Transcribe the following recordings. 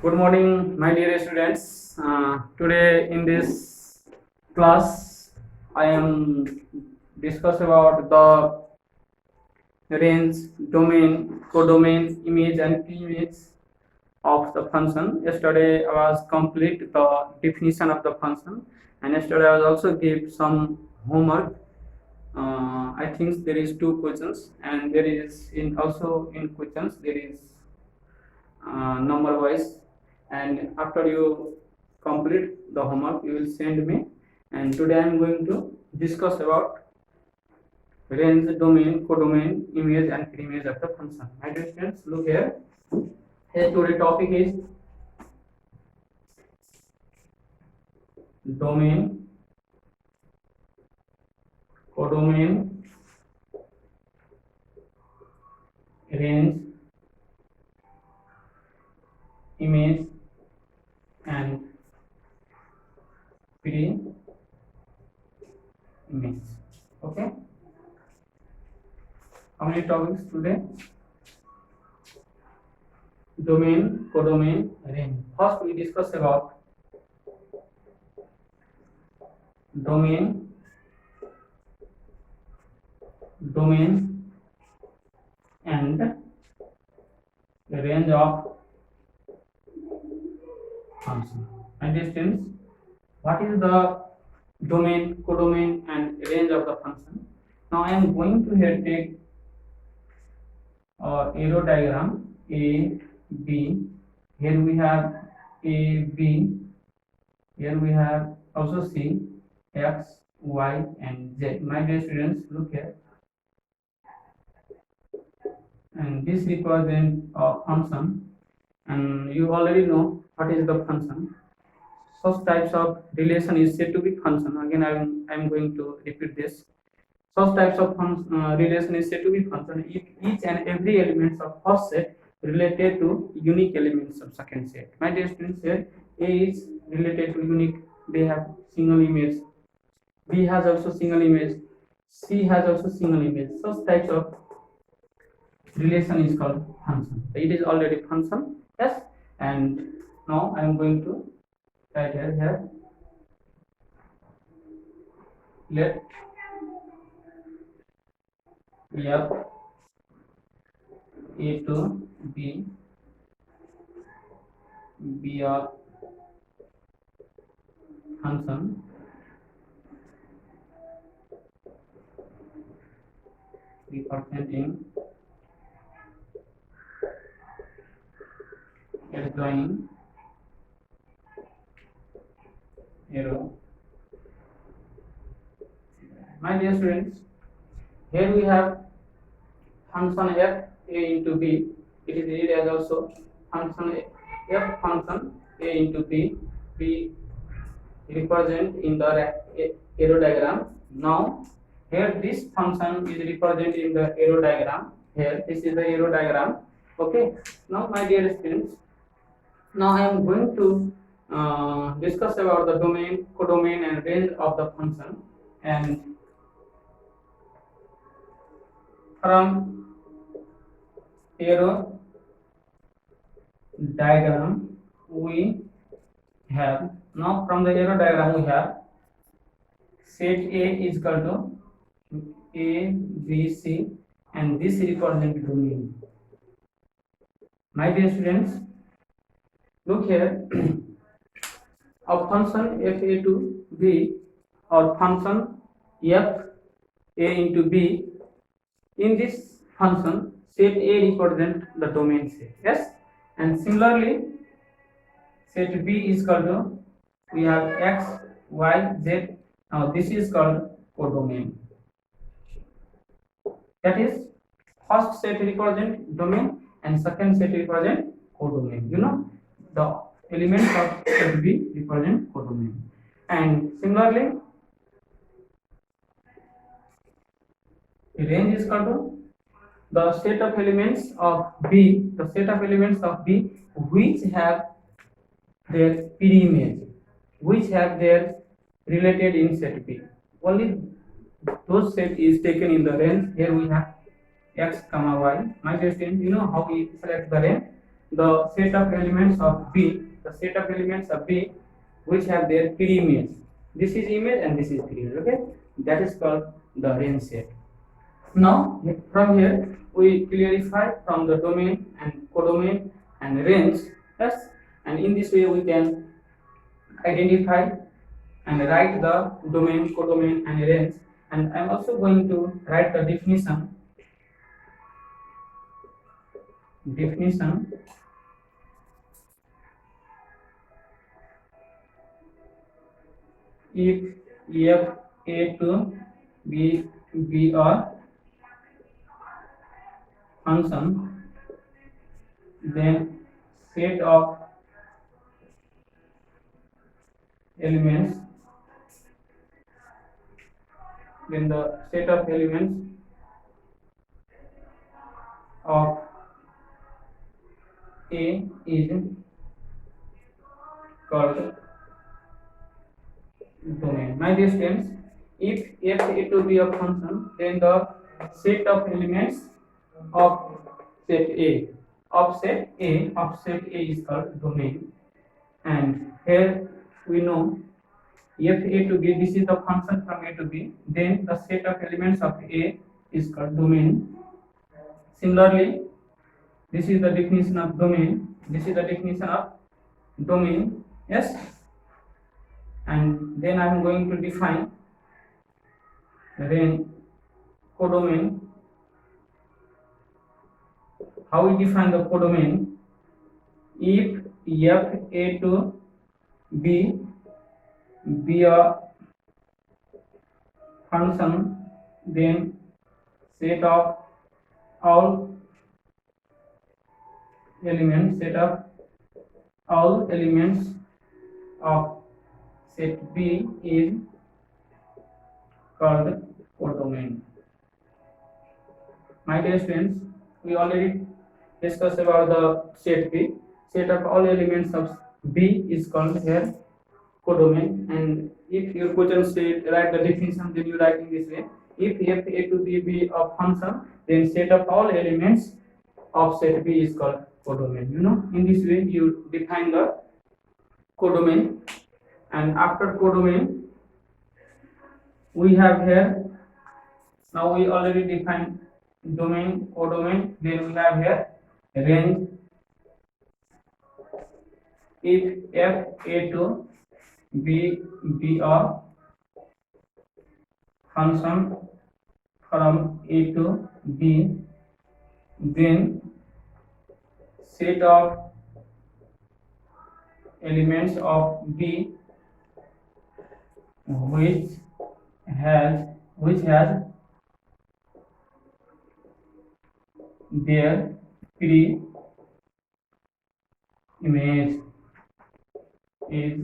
Good morning, my dear students. Today in this class, I am discuss about the range, domain, codomain, image, and image of the function. Yesterday, I was complete the definition of the function, and yesterday I was also give some homework. I think there is two questions, and there is in also in questions there is number wise, and after you complete the homework you will send me. And today I am going to discuss about range, domain, codomain, image and image of the function. My dear students, look here. Here today topic is domain, codomain, range, image and pre-image. Okay, how many topics today? Domain, codomain, range. First we discuss about domain, and the range of function. And distance, what is the domain, codomain and range of the function? Now I am going to here take arrow diagram A, B. Here we have A, B. Here we have also C, X, Y and Z. My dear students, look here. And this represents a function, and you already know what is the function. Such types of relation is said to be function. Again, I am going to repeat this. Such types of relation is said to be function if each and every elements of first set related to unique elements of second set. My dear students, here A is related to unique. They have single image. B has also single image. C has also single image. Such types of relation is called function. It is already function. Yes. And now I am going to write here. Let F A to B be a function representing adjoining arrow. My dear students, here we have function f a into b. It is read as also function f function a into b. B represent in the arrow diagram. Now here this function is represented in the arrow diagram. Here this is the arrow diagram. Okay. Now my dear students, now I am going to discuss about the domain, codomain and range of the function. And from arrow diagram we have, now from the arrow diagram we have set A is equal to A, B, C and this represents domain. My dear students, look here. A function f a to b or function f a into b. In this function, set A represents the domain set. Yes, and similarly, set B is equal to, we have X, Y, Z. Now this is called codomain. That is, first set represent domain and second set represent codomain. You know, the elements of set B represent codomain. And similarly, range is equal to the set of elements of B, which have their pre-image, which have their related in set B. Only those set is taken in the range. Here we have x comma y. My dear student, you know how we select the range? the set of elements of B, the set of elements of B which have their pre-image. This is image and this is pre-image. Okay, that is called the range set. Now from here we clarify from the domain and codomain and range. Yes, and in this way we can identify and write the domain, codomain and range. And I am also going to write the definition. If f a to be a function, then set of elements, then the set of elements of A is called domain. My dear students, if f a to be a function, then the set of elements of set A is called domain. And here we know f a to b, this is the function from a to b, then the set of elements of A is called domain. Similarly, this is the definition of domain. Yes, and then I am going to define then codomain. How we define the codomain? If f a to b be a function, then set of all elements of set B is called codomain. My dear students, we already discussed about the set B. Set of all elements of B is called here codomain. And if your question said write the definition, then you write in this way: if f a to b be a function, then set of all elements of set B is called codomain. You know, in this way you define the codomain. And after codomain we have here, now we already defined domain, codomain, then we have here range. If f a to be a function from A to B, then set of elements of B which has their pre-image is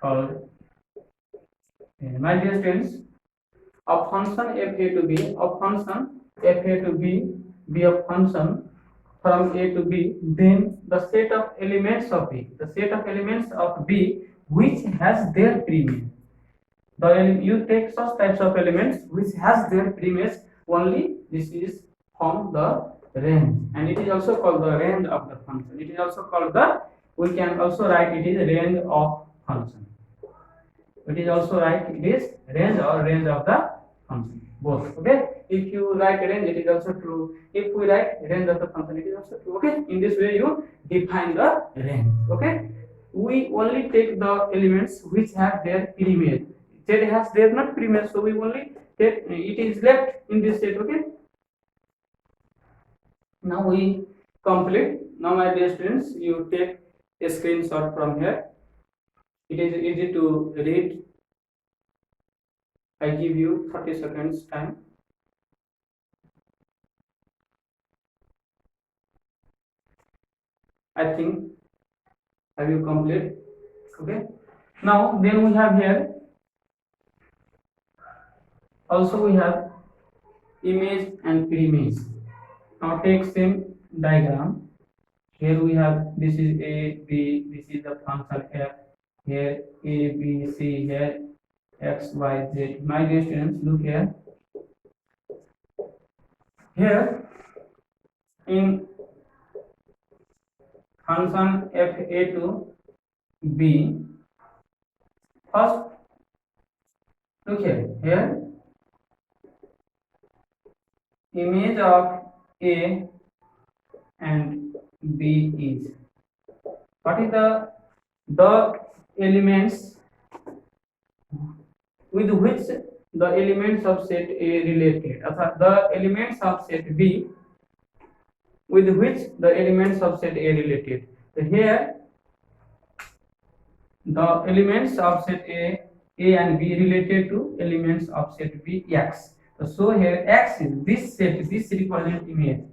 called. My dear students, a function f a to b, be a function from A to B, then the set of elements of B, which has their pre-image. You take such types of elements which has their pre-image only. This is from the range, and it is also called the range of the function. It is also called the, we can also write it is range of function. It is also write it is range or range of the function, both. Okay, if you write range, it is also true. If we write range of the function, it is also true. Okay, in this way you define the range. Okay, we only take the elements which have their pre-image. Z has their not pre-image, so we only take it is left in this set. Okay, now we complete. Now my dear students, you take a screenshot from here. It is easy to read. I give you 30 seconds time. I think have you complete? Okay, now then we have here also we have image and pre-image. Now take same diagram. Here we have, this is A, B, this is the function f. Here A, B, C, here X, Y, Z. My dear students, look here. Here in function f a to b. First, look here image of a and b is, what is the elements with which the elements of set A related, अर्थात the elements of set B with which the elements of set A related. So here the elements of set A and B related to elements of set B X. So here X is this set, this represent image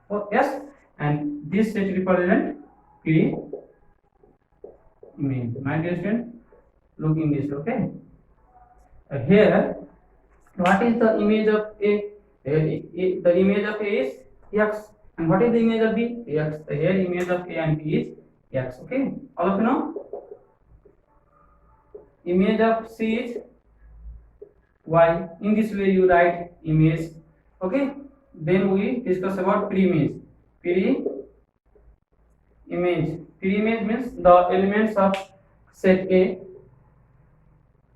for S, and this set represent P image. My dear student, look in this. Okay, here what is the image of A? The image of A is X, and what is the image of B? X. Here image of A and B is X. Okay, all of you know. Image of C is Y. In this way you write image. Okay, then we discuss about pre-image. Pre-image means the elements of set A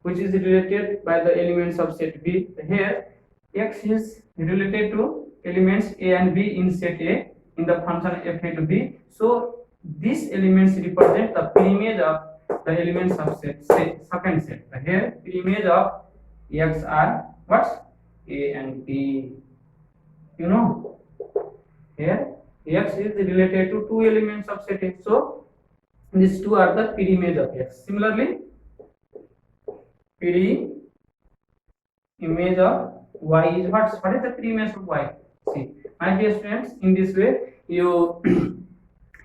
which is related by the elements of set B. Here X is related to elements A and B in set A in the function f a to b. So these elements represent the pre-image of the elements of second set. Here pre-image of X are what? A and B. You know, here X is related to two elements of set A. So these two are the pre-image of X. Similarly, pre-image of Y is what? What is the pre-image of Y? See, my dear students, in this way you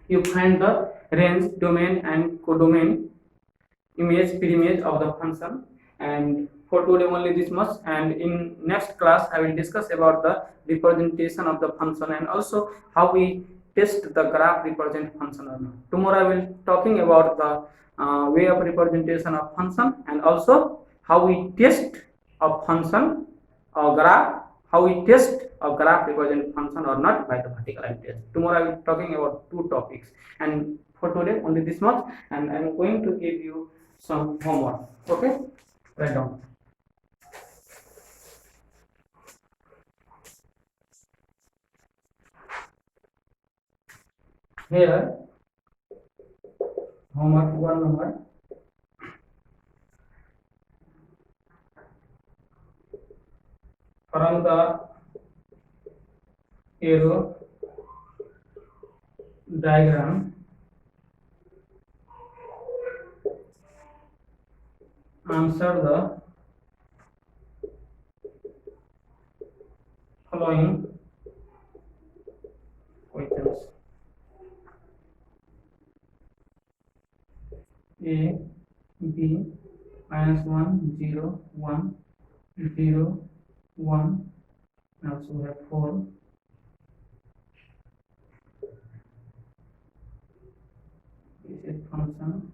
you find the range, domain, and codomain image, pre-image of the function. And for today only this much, and in next class I will discuss about the representation of the function and also how we test the graph represent function or not. Tomorrow I will talking about the way of representation of function and also how we test a function or graph, how we test a graph represent function or not by the vertical line test. Tomorrow I will talking about two topics, and for today only this much, and I am going to give you some homework. Okay, write down. Here homework 1 number. From the arrow diagram, answer the following questions. A, B, -1, 0, 1, 0, 1, and also we have 4. This is function.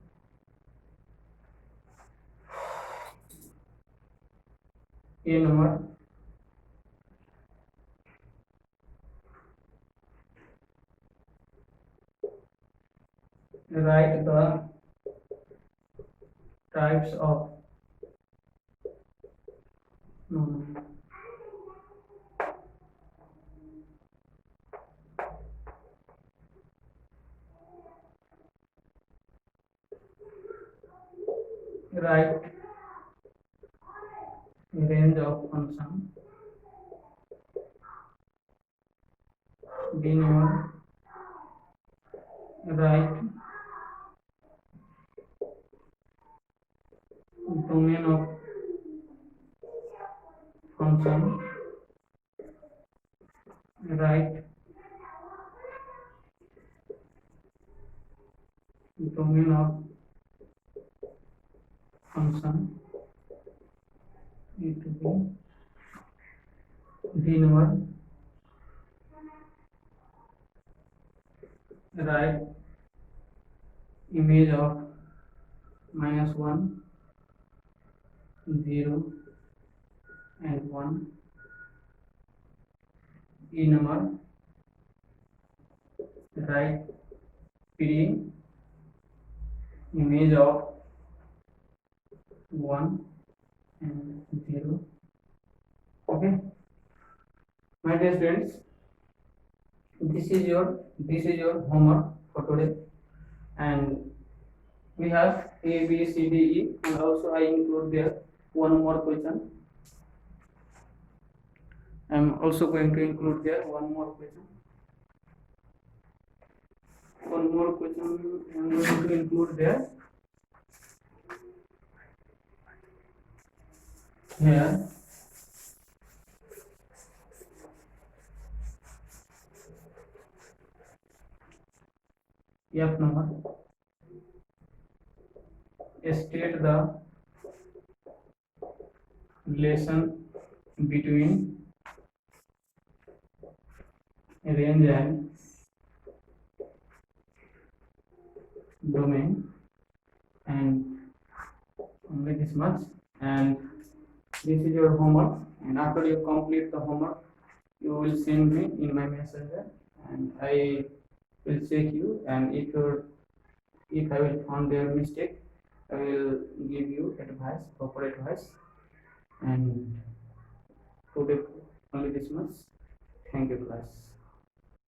A number. Write the types of write range of function. B number, write domain of function. Write domain of function. A to B. D number, write image of -1, 0, and 1. E number, write pre image of 1 and 0. Okay, my dear students, this is your homework for today, and we have A, B, C, D, E, and also I include there one more question. I am also going to include there one more question. One more question I am going to include there. Here, F number. State the relation between range and domain, and only this much, and this is your homework, and after you complete the homework you will send me in my messenger, and I will check you, and if I will find their mistake, I will give you advice, proper advice, and today only this much. Thank you, class.